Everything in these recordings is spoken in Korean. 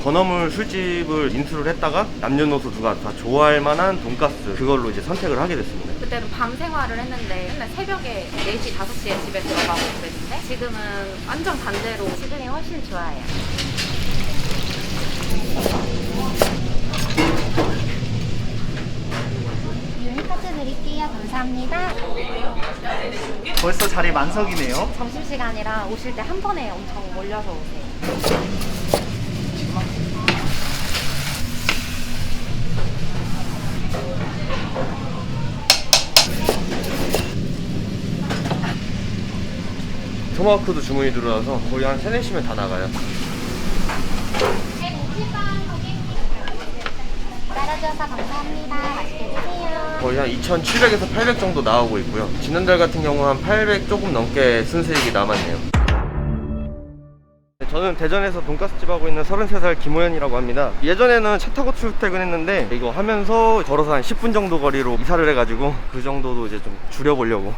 건어물 술집을 인수를 했다가 남녀노소 누가 다 좋아할 만한 돈가스 그걸로 이제 선택을 하게 됐습니다. 그때는 밤 생활을 했는데 맨날 새벽에 4시, 5시에 집에 들어가고 그랬는데 지금은 완전 반대로 지금이 훨씬 좋아요. 카드 드릴게요. 감사합니다. 벌써 자리 만석이네요. 점심시간이라 오실 때 한 번에 엄청 몰려서 오세요. 토마호크도 주문이 들어와서 거의 한 3, 4시면 다 나가요. 따라주셔서 감사합니다. 맛있게 드세요. 거의 한 2,700에서 800 정도 나오고 있고요. 지난달 같은 경우 한 800 조금 넘게 순수익이 남았네요. 저는 대전에서 돈가스집 하고 있는 33살 김호연이라고 합니다. 예전에는 차 타고 출퇴근했는데 이거 하면서 걸어서 한 10분 정도 거리로 이사를 해가지고 그 정도도 이제 좀 줄여보려고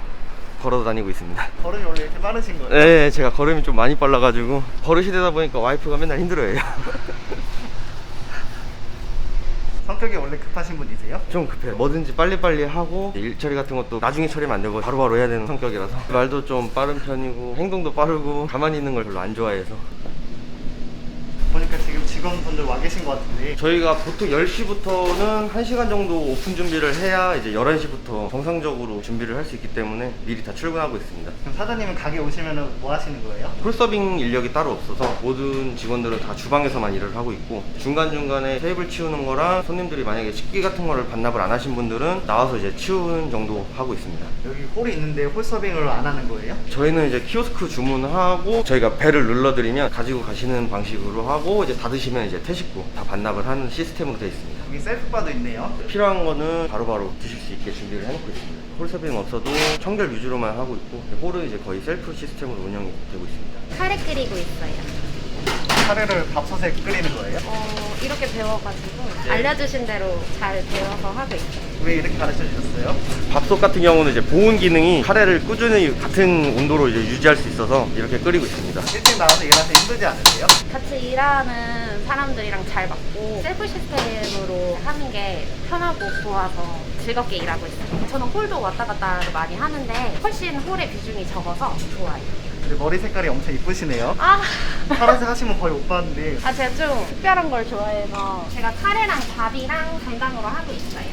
걸어 다니고 있습니다. 걸음이 원래 이렇게 빠르신 거예요? 네, 제가 걸음이 좀 많이 빨라가지고 버릇이 되다 보니까 와이프가 맨날 힘들어해요. 성격이 원래 급하신 분이세요? 좀 급해요. 뭐든지 빨리빨리 하고 일 처리 같은 것도 나중에 처리면 안 되고 바로바로 해야 되는 성격이라서 말도 좀 빠른 편이고 행동도 빠르고 가만히 있는 걸 별로 안 좋아해서. 보니까 지금 직원분들 와 계신 것 같은데 저희가 보통 10시부터는 1시간 정도 오픈 준비를 해야 이제 11시부터 정상적으로 준비를 할 수 있기 때문에 미리 다 출근하고 있습니다. 그럼 사장님은 가게 오시면 뭐 하시는 거예요? 홀서빙 인력이 따로 없어서 모든 직원들은 다 주방에서만 일을 하고 있고 중간중간에 테이블 치우는 거랑 손님들이 만약에 식기 같은 거를 반납을 안 하신 분들은 나와서 이제 치우는 정도 하고 있습니다. 여기 홀이 있는데 홀서빙을 안 하는 거예요? 저희는 이제 키오스크 주문하고 저희가 배를 눌러드리면 가지고 가시는 방식으로 하고 이제 닫으시면 이제 퇴식구 다 반납을 하는 시스템으로 되어 있습니다. 여기 셀프바도 있네요. 필요한 거는 바로바로 드실 수 있게 준비를 해놓고 있습니다. 홀서빙 없어도 청결 위주로만 하고 있고 홀은 이제 거의 셀프 시스템으로 운영이 되고 있습니다. 카레 끓이고 있어요. 카레를 밥솥에 끓이는 거예요? 이렇게 배워가지고 알려주신 대로 잘 배워서 하고 있어요. 왜 이렇게 가르쳐 주셨어요? 밥솥 같은 경우는 이제 보온 기능이 카레를 꾸준히 같은 온도로 이제 유지할 수 있어서 이렇게 끓이고 있습니다. 일찍 나와서 일하시기 힘들지 않으세요? 같이 일하는 사람들이랑 잘 맞고 셀프 시스템으로 하는 게 편하고 좋아서 즐겁게 일하고 있어요. 저는 홀도 왔다 갔다를 많이 하는데 훨씬 홀의 비중이 적어서 좋아요. 근데 머리 색깔이 엄청 이쁘시네요. 아, 파란색 하시면 거의 오빠인데 제가 좀 특별한 걸 좋아해서 제가 카레랑 밥이랑 간장으로 하고 있어요.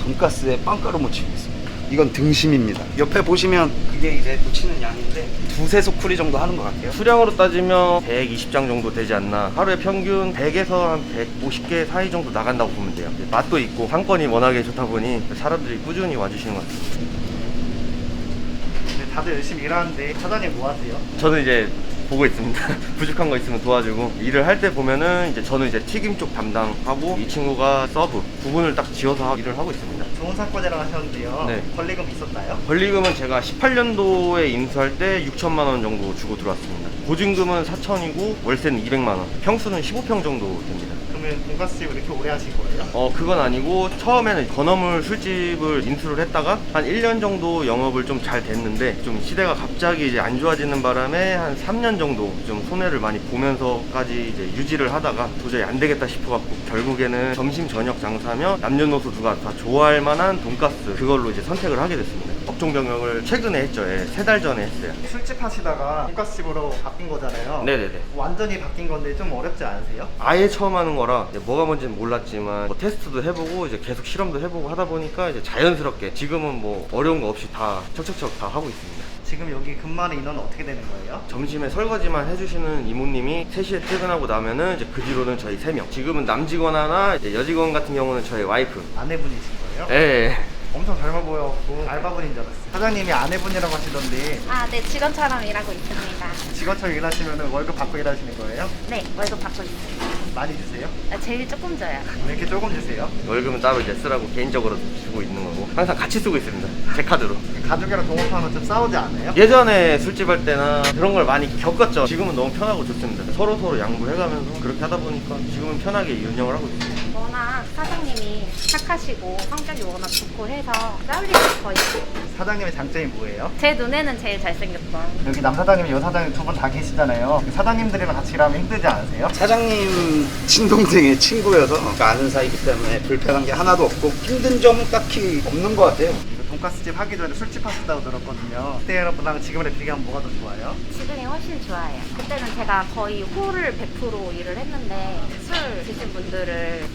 돈가스에 빵가루 묻히고 있습니다. 이건 등심입니다. 옆에 보시면 그게 이제 묻히는 양인데 두세 소쿠리 정도 하는 것 같아요. 수량으로 따지면 120장 정도 되지 않나. 하루에 평균 100에서 한 150개 사이 정도 나간다고 보면 돼요. 맛도 있고 상권이 워낙에 좋다 보니 사람들이 꾸준히 와주시는 것 같습니다. 근데 다들 열심히 일하는데 사장님 뭐 하세요? 저는 이제 보고 있습니다. 부족한 거 있으면 도와주고 일을 할 때 보면은 이제 저는 이제 튀김 쪽 담당하고 이 친구가 서브 구분을 딱 지어서 일을 하고 있습니다. 좋은 상권이라고 하셨는데요. 네. 권리금 있었나요? 권리금은 제가 18년도에 인수할 때 6천만 원 정도 주고 들어왔습니다. 보증금은 4천이고 월세는 200만 원. 평수는 15평 정도 됩니다. 그러면 돈가스집을 이렇게 오래 하신 거예요? 그건 아니고 처음에는 건어물 술집을 인수를 했다가 한 1년 정도 영업을 좀 잘 됐는데 좀 시대가 갑자기 이제 안 좋아지는 바람에 한 3년 정도 좀 손해를 많이 보면서까지 이제 유지를 하다가 도저히 안 되겠다 싶어갖고 결국에는 점심 저녁 장사며 남녀노소 누가 다 좋아할 만한 돈가스 그걸로 이제 선택을 하게 됐습니다. 업종 변경을 최근에 했죠. 3달 전에 했어요. 술집 하시다가 돈가스집으로 바뀐 거잖아요. 네네네. 완전히 바뀐 건데 좀 어렵지 않으세요? 아예 처음 하는 거라 이제 뭐가 뭔지는 몰랐지만 뭐 테스트도 해보고 이제 계속 실험도 해보고 하다 보니까 이제 자연스럽게 지금은 뭐 어려운 거 없이 다 척척척 다 하고 있습니다. 지금 여기 근무하는 인원은 어떻게 되는 거예요? 점심에 설거지만 해주시는 이모님이 3시에 퇴근하고 나면은 이제 그 뒤로는 저희 3명. 지금은 남직원 하나, 이제 여직원 같은 경우는 저희 와이프. 아내분이신 거예요? 예. 엄청 젊어 보여갖고 알바분인 줄 알았어요. 사장님이 아내분이라고 하시던데 네, 직원처럼 일하고 있습니다. 직원처럼 일하시면 월급 받고 일하시는 거예요? 네, 월급 받고 있어요. 많이 주세요? 제일 조금 줘요. 왜 이렇게 조금 주세요? 월급은 따로 이제 쓰라고 개인적으로 주고 있는 거고 항상 같이 쓰고 있습니다. 제 카드로. 가족이랑 동업하면 좀 싸우지 않아요? 예전에 술집 할 때나 그런 걸 많이 겪었죠. 지금은 너무 편하고 좋습니다. 서로 양보해가면서 그렇게 하다 보니까 지금은 편하게 운영을 하고 있습니다. 워낙 사장님이 착하시고 성격이 워낙 좋고 해서 싸울 일이 거의 없어요. 사장님의 장점이 뭐예요? 제 눈에는 제일 잘생겼던. 여기 남 사장님, 여 사장님 두 분 다 계시잖아요. 사장님들이랑 같이 일하면 힘들지 않으세요? 사장님 친동생의 친구여서 아는 사이기 때문에 불편한 게 하나도 없고 힘든 점은 딱히 없는 것 같아요. 돈가스집 하기 전에 술집 하셨다고 들었거든요. 그때 여러분랑 지금이랑 비교하면 뭐가 더 좋아요? 지금이 훨씬 좋아요. 그때는 제가 거의 홀을 100% 일을 했는데 술 드신 분들을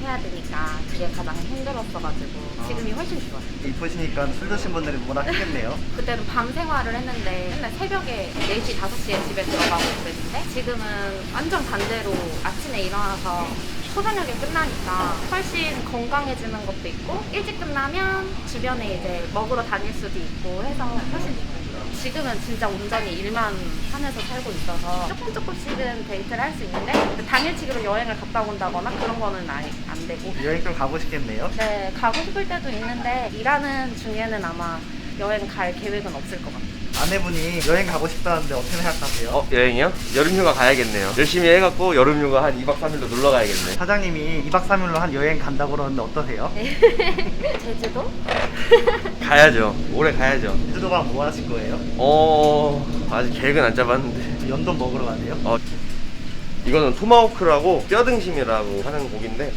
해야 되니까 그게 가장 힘들었어가지고 지금이 훨씬 좋아요. 이쁘시니까 술 드신 분들이 뭐라 했겠네요. 그때는 밤 생활을 했는데 맨날 새벽에 4시, 5시에 집에 들어가고 그랬는데 지금은 완전 반대로 아침에 일어나서 초저녁에 끝나니까 훨씬 건강해지는 것도 있고 일찍 끝나면 주변에 이제 먹으러 다닐 수도 있고 해서 훨씬 좋아요. 지금은 진짜 온전히 일만 하면서 살고 있어서 조금씩은 데이트를 할 수 있는데 당일치기로 여행을 갔다 온다거나 그런 거는 안 되고 여행 좀 가고 싶겠네요. 네, 가고 싶을 때도 있는데 일하는 중에는 아마 여행 갈 계획은 없을 것 같아요. 아내분이 여행 가고 싶다는데 어떻게 생각하세요? 여행이요? 여름휴가 가야겠네요. 열심히 해갖고 여름휴가 한 2박 3일로 놀러 가야겠네. 사장님이 2박 3일로 한 여행 간다고 그러는데 어떠세요? 제주도? 가야죠. 올해 가야죠. 제주도 가면 뭐 하실 거예요? 아직 계획은 안 잡았는데. 연돈 먹으러 가세요? 이거는 토마호크라고 뼈등심이라고 하는 고기인데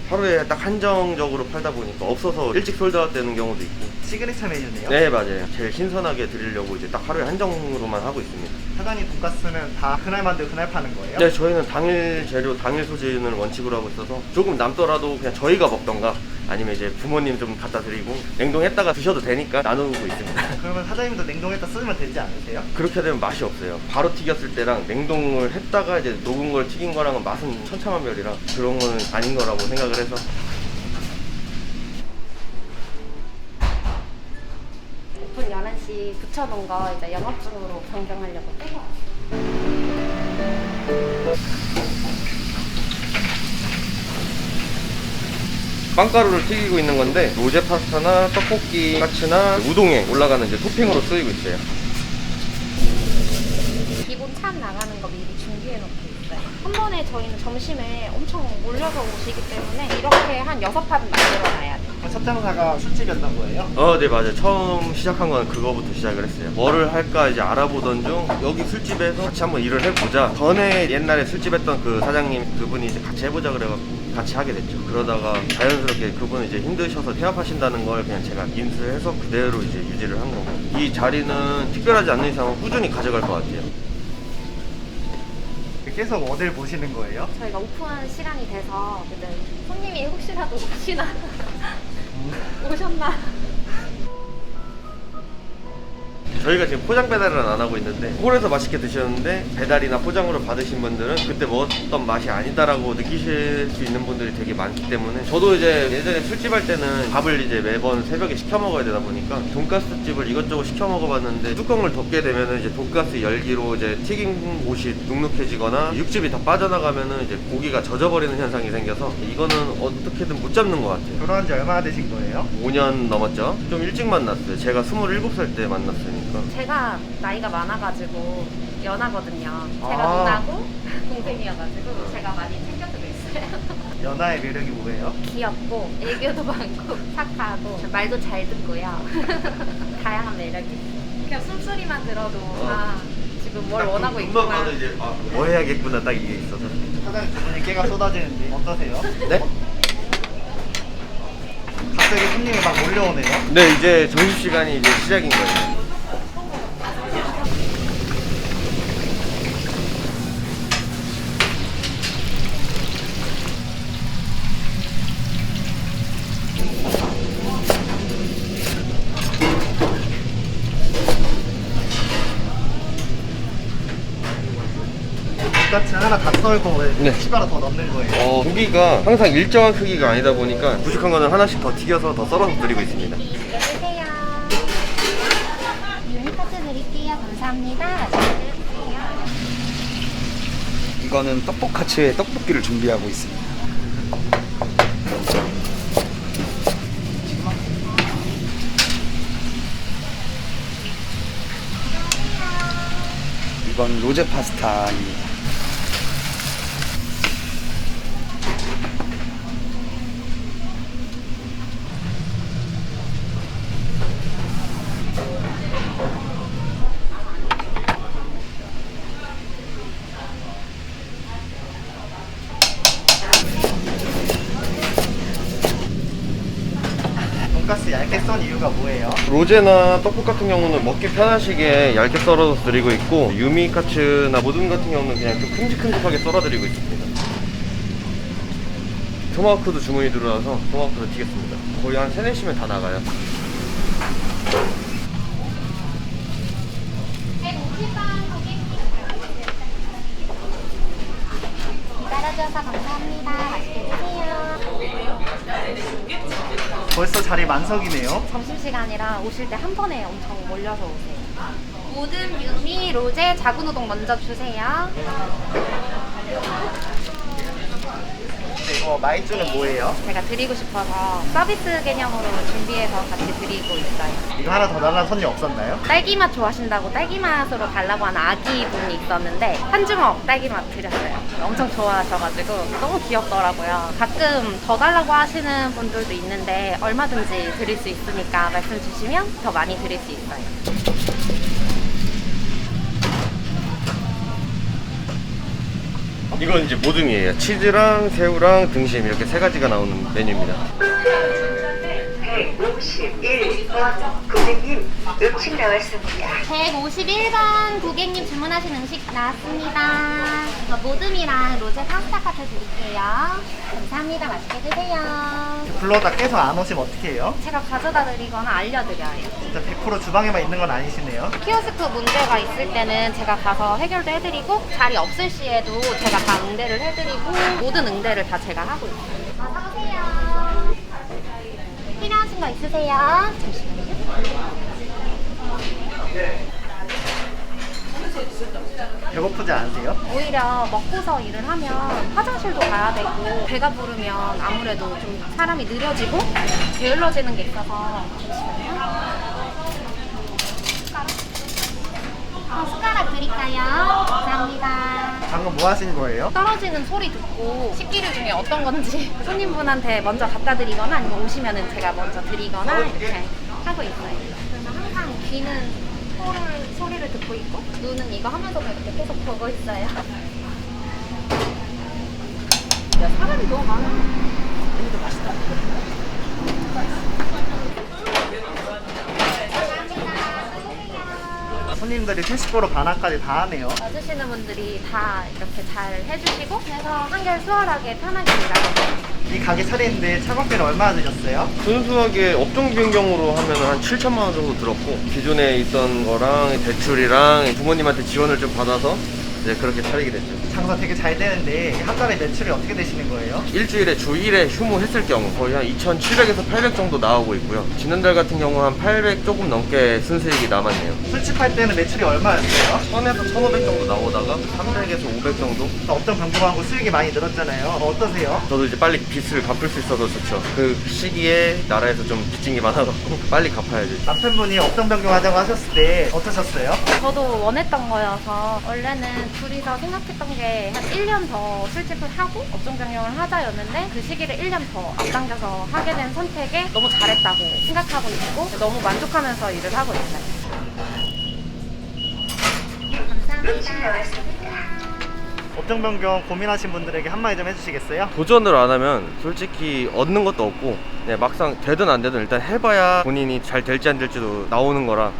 하루에 딱 한정적으로 팔다 보니까 없어서 일찍 솔드아웃 되는 경우도 있고. 시그니처 메뉴네요. 네, 맞아요. 제일 신선하게 드리려고 이제 딱 하루에 한정으로만 하고 있습니다. 사장님 돈가스는 다 그날 만들고 그날 파는 거예요? 네, 저희는 당일 재료, 당일 소진을 원칙으로 하고 있어서 조금 남더라도 그냥 저희가 먹던가 아니면 이제 부모님 좀 갖다 드리고 냉동했다가 드셔도 되니까 나누고 있습니다. 그러면 사장님도 냉동했다 쓰면 되지 않으세요? 그렇게 되면 맛이 없어요. 바로 튀겼을 때랑 냉동을 했다가 이제 녹은 걸 튀긴 거랑은 맛은 천차만별이라 그런 거는 아닌 거라고 생각을 해서. 오픈 11시 붙여놓은 거 이제 영업 중으로 변경하려고 빼고 왔어요. 빵가루를 튀기고 있는 건데 로제 파스타나 떡볶이 카츠나 우동에 올라가는 이제 토핑으로 쓰이고 있어요. 기본 찬 나가는 거 미리 준비해 놓고 있어요. 한 번에 저희는 점심에 엄청 몰려서 오시기 때문에 이렇게 한 6판은 만들어 놔야 돼요. 첫 장사가 술집이었던 거예요? 네, 맞아요. 처음 시작한 건 그거부터 시작을 했어요. 뭐를 할까 이제 알아보던 중 여기 술집에서 같이 한번 일을 해보자. 전에 옛날에 술집 했던 그 사장님 그분이 이제 같이 해보자 그래갖고 같이 하게 됐죠. 그러다가 자연스럽게 그분은 이제 힘드셔서 퇴업하신다는 걸 그냥 제가 인수해서 그대로 이제 유지를 한 거고, 이 자리는 특별하지 않는 이상은 꾸준히 가져갈 것 같아요. 계속 어딜 보시는 거예요? 저희가 오픈 시간이 돼서 이제 손님이 혹시라도 혹시나 오셨나. 저희가 지금 포장 배달은 안 하고 있는데 홀에서 맛있게 드셨는데 배달이나 포장으로 받으신 분들은 그때 먹었던 맛이 아니다라고 느끼실 수 있는 분들이 되게 많기 때문에, 저도 이제 예전에 술집 할 때는 밥을 이제 매번 새벽에 시켜 먹어야 되다 보니까 돈가스 집을 이것저것 시켜 먹어봤는데 뚜껑을 덮게 되면은 이제 돈가스 열기로 이제 튀긴 곳이 눅눅해지거나 육즙이 다 빠져나가면은 이제 고기가 젖어버리는 현상이 생겨서 이거는 어떻게든 못 잡는 것 같아요. 결혼한 지 얼마나 되신 거예요? 5년 넘었죠. 좀 일찍 만났어요. 제가 27살 때 만났으니까. 제가 나이가 많아가지고 연하거든요. 제가 아. 누나고 동생이어가지고 제가 많이 챙겨주고 있어요. 연하의 매력이 뭐예요? 귀엽고 애교도 많고 착하고 말도 잘 듣고요. 다양한 매력이 있어요. 그냥 숨소리만 들어도 지금 뭘 원하고 금방 있구나. 봐도 이제 뭐 해야겠구나 딱 이게 있어서. 사장님 두 분이 깨가 쏟아지는데 어떠세요? 네? 갑자기 손님이 막 몰려오네요. 네, 이제 점심시간이 이제 시작인 거예요. 돈가스 하나 다 썰고 왜 네. 추가로 더 넣는 거예요? 고기가 항상 일정한 크기가 아니다 보니까 부족한 거는 하나씩 더 튀겨서 더 썰어서 드리고 있습니다. 드세요. 유니카트 드릴게요. 감사합니다. 맛있게 드세요. 이거는 떡볶카츠에 떡볶이를 준비하고 있습니다. 이건 로제 파스타입니다. 돈가스 얇게 썬 이유가 뭐예요? 로제나 떡국 같은 경우는 먹기 편하시게 얇게 썰어서 드리고 있고, 유미카츠나 모듬 같은 경우는 그냥 좀 큼직큼직하게 썰어 드리고 있습니다. 토마호크도 주문이 들어와서 토마호크도 튀겠습니다. 거의 한 3-4시면 다 나가요. 150원 고객님. 기다려주셔서 감사합니다. 맛있게 드세요. 벌써 자리 만석이네요. 점심시간이라 오실 때 한 번에 엄청 몰려서 오세요. 모든 유미, 로제, 작은 우동 먼저 주세요. 이거 마이쮸는 뭐예요? 제가 드리고 싶어서 서비스 개념으로 준비해서 같이 드리고 있어요. 이거 하나 더 달라는 손님 없었나요? 딸기맛 좋아하신다고 딸기맛으로 달라고 하는 아기 분이 있었는데 한 주먹 딸기맛 드렸어요. 엄청 좋아하셔가지고 너무 귀엽더라고요. 가끔 더 달라고 하시는 분들도 있는데 얼마든지 드릴 수 있으니까 말씀 주시면 더 많이 드릴 수 있어요. 이건 이제 모듬이에요. 치즈랑 새우랑 등심 이렇게 3가지가 나오는 메뉴입니다. 151번 고객님 음식 나왔습니다. 151번 고객님 주문하신 음식 나왔습니다. 이거 모듬이랑 로제 파스타 카트 드릴게요. 감사합니다. 맛있게 드세요. 불러다 계속 안 오시면 어떻게 해요? 제가 가져다 드리거나 알려드려요. 진짜 100% 주방에만 있는 건 아니시네요. 키오스크 문제가 있을 때는 제가 가서 해결도 해드리고 자리 없을 시에도 제가 다 응대를 해드리고 모든 응대를 다 제가 하고 있어요. 어서오세요. 필요하신 거 있으세요? 배고프지 않으세요? 오히려 먹고서 일을 하면 화장실도 가야 되고 배가 부르면 아무래도 좀 사람이 느려지고 게을러지는 게 있어서 숟가락 드릴까요? 감사합니다. 방금 뭐 하신 거예요? 떨어지는 소리 듣고 식기류 중에 어떤 건지 손님분한테 먼저 갖다 드리거나 아니면 오시면은 제가 먼저 드리거나 이렇게 하고 있어요. 그래서 항상 귀는 소리를 듣고 있고 눈은 이거 하면서도 이렇게 계속 보고 있어요. 야, 사람이 너무 많아. 여기도 맛있다. 손님들이 택시보로 반환까지 다 하네요. 와주시는 분들이 다 이렇게 잘 해주시고 그래서 한결 수월하게 편하게 일하거든요. 이 가게 차리는데 차박비는 얼마나 드셨어요? 순수하게 업종 변경으로 하면 한 7천만 원 정도 들었고, 기존에 있던 거랑 대출이랑 부모님한테 지원을 좀 받아서 이제 그렇게 차리게 됐죠. 장사 되게 잘 되는데 한 달에 매출이 어떻게 되시는 거예요? 일주일에 주 1회 휴무했을 경우 거의 한 2,700에서 800 정도 나오고 있고요. 지난달 같은 경우 한 800 조금 넘게 순수익이 남았네요. 술집할 때는 매출이 얼마였어요? 1000에서 1500 정도 나오다가 300에서 500 정도? 업종 변경하고 수익이 많이 늘었잖아요. 어떠세요? 저도 이제 빨리 빚을 갚을 수 있어서 좋죠. 그 시기에 나라에서 좀 빚진 게 많아갖고 빨리 갚아야죠. 남편분이 업종 변경하자고 하셨을 때 어떠셨어요? 저도 원했던 거여서 원래는 둘이서 생각했던 게 한 1년 더 술집을 하고 업종 변경을 하자였는데 그 시기를 1년 더 앞당겨서 하게 된 선택에 너무 잘했다고 생각하고 있고 너무 만족하면서 일을 하고 있어요. 음식 나왔습니다. 업종 변경 고민하신 분들에게 한마디 좀 해주시겠어요? 도전을 안 하면 솔직히 얻는 것도 없고, 막상 되든 안 되든 일단 해봐야 본인이 잘 될지 안 될지도 나오는 거라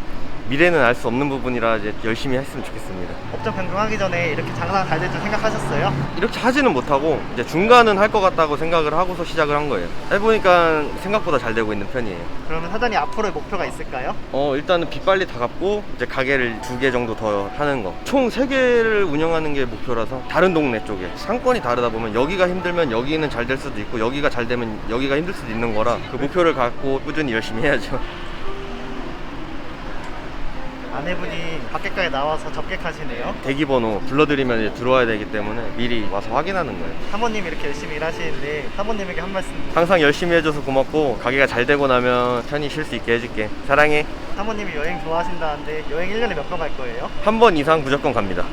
미래는 알 수 없는 부분이라 이제 열심히 했으면 좋겠습니다. 업종 변경하기 전에 이렇게 장사가 잘 될 줄 생각하셨어요? 이렇게 하지는 못하고 이제 중간은 할 것 같다고 생각을 하고서 시작을 한 거예요. 해보니까 생각보다 잘 되고 있는 편이에요. 그러면 사장님 앞으로의 목표가 있을까요? 일단은 빚 빨리 다 갚고 이제 가게를 2개 정도 더 하는 거. 총 3개를 운영하는 게 목표라서 다른 동네 쪽에 상권이 다르다 보면 여기가 힘들면 여기는 잘 될 수도 있고 여기가 잘 되면 여기가 힘들 수도 있는 거라 그 목표를 갖고 꾸준히 열심히 해야죠. 아내분이 밖에까지 나와서 접객하시네요. 대기번호 불러드리면 이제 들어와야 되기 때문에 미리 와서 확인하는 거예요. 사모님이 이렇게 열심히 일하시는데 사모님에게 한 말씀. 항상 열심히 해줘서 고맙고 가게가 잘 되고 나면 편히 쉴 수 있게 해줄게. 사랑해. 사모님이 여행 좋아하신다는데 여행 1년에 몇 번 갈 거예요? 한 번 이상 무조건 갑니다.